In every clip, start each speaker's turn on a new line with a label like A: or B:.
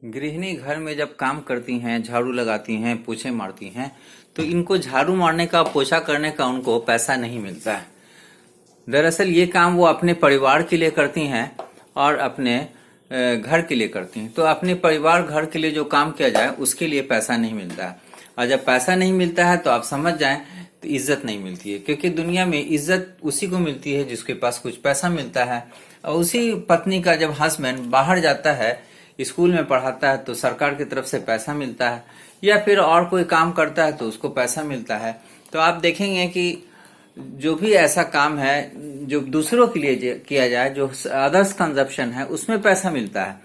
A: गृहिणी घर में जब काम करती हैं, झाड़ू लगाती हैं, पोछे मारती हैं, तो इनको झाड़ू मारने का, पोछा करने का उनको पैसा नहीं मिलता है। दरअसल ये काम वो अपने परिवार के लिए करती हैं और अपने घर के लिए करती हैं। तो अपने परिवार घर के लिए जो काम किया जाए उसके लिए पैसा नहीं मिलता है। और जब पैसा नहीं मिलता है तो आप समझ जाएं तो इज्जत नहीं मिलती है, क्योंकि दुनिया में इज्जत उसी को मिलती है जिसके पास कुछ पैसा मिलता है। और उसी पत्नी का जब हस्बैंड बाहर जाता है, स्कूल में पढ़ाता है, तो सरकार की तरफ से पैसा मिलता है, या फिर और कोई काम करता है तो उसको पैसा मिलता है। तो आप देखेंगे कि जो भी ऐसा काम है जो दूसरों के लिए किया जाए, जो अदर्स कंजप्शन है, उसमें पैसा मिलता है।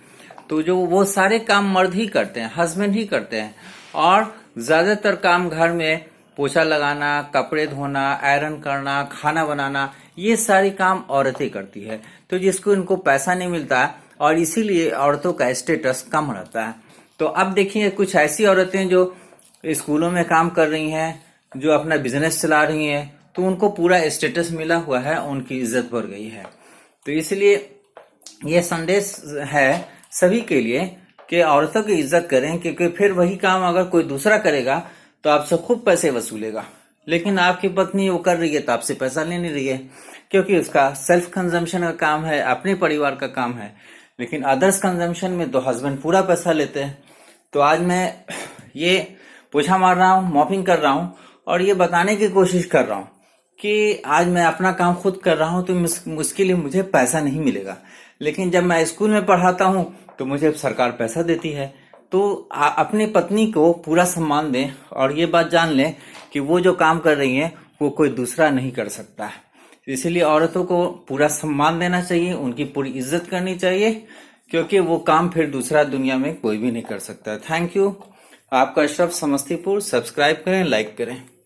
A: तो जो वो सारे काम मर्द ही करते हैं, हस्बैंड ही करते हैं। और ज्यादातर काम घर में पोछा लगाना, कपड़े धोना, आयरन करना, खाना बनाना, ये सारी काम औरतें करती है। तो जिसको इनको पैसा नहीं मिलता और इसीलिए औरतों का स्टेटस कम रहता है। तो अब देखिए कुछ ऐसी औरतें जो स्कूलों में काम कर रही हैं, जो अपना बिजनेस चला रही हैं, तो उनको पूरा स्टेटस मिला हुआ है, उनकी इज्जत बढ़ गई है। तो इसलिए ये संदेश है सभी के लिए कि औरतों की इज्जत करें, क्योंकि फिर वही काम अगर कोई दूसरा करेगा तो आपसे खूब पैसे वसूलेगा। लेकिन आपकी पत्नी वो कर रही है तो आपसे पैसा ले नहीं रही है, क्योंकि उसका सेल्फ कंजम्पशन का काम है, अपने परिवार का काम है। लेकिन अदर्स कंजम्पशन में तो हस्बैंड पूरा पैसा लेते हैं। तो आज मैं ये पोछा मार रहा हूँ, मॉपिंग कर रहा हूँ, और ये बताने की कोशिश कर रहा हूँ कि आज मैं अपना काम खुद कर रहा हूँ तो उसके लिए मुझे पैसा नहीं मिलेगा। लेकिन जब मैं स्कूल में पढ़ाता हूँ तो मुझे सरकार पैसा देती है। तो अपनी पत्नी को पूरा सम्मान दें और ये बात जान लें कि वो जो काम कर रही है वो कोई दूसरा नहीं कर सकता है। इसीलिए औरतों को पूरा सम्मान देना चाहिए, उनकी पूरी इज्जत करनी चाहिए, क्योंकि वो काम फिर दूसरा दुनिया में कोई भी नहीं कर सकता। Thank you. आपका अशरफ समस्तीपुर। सब्सक्राइब करें, लाइक करें।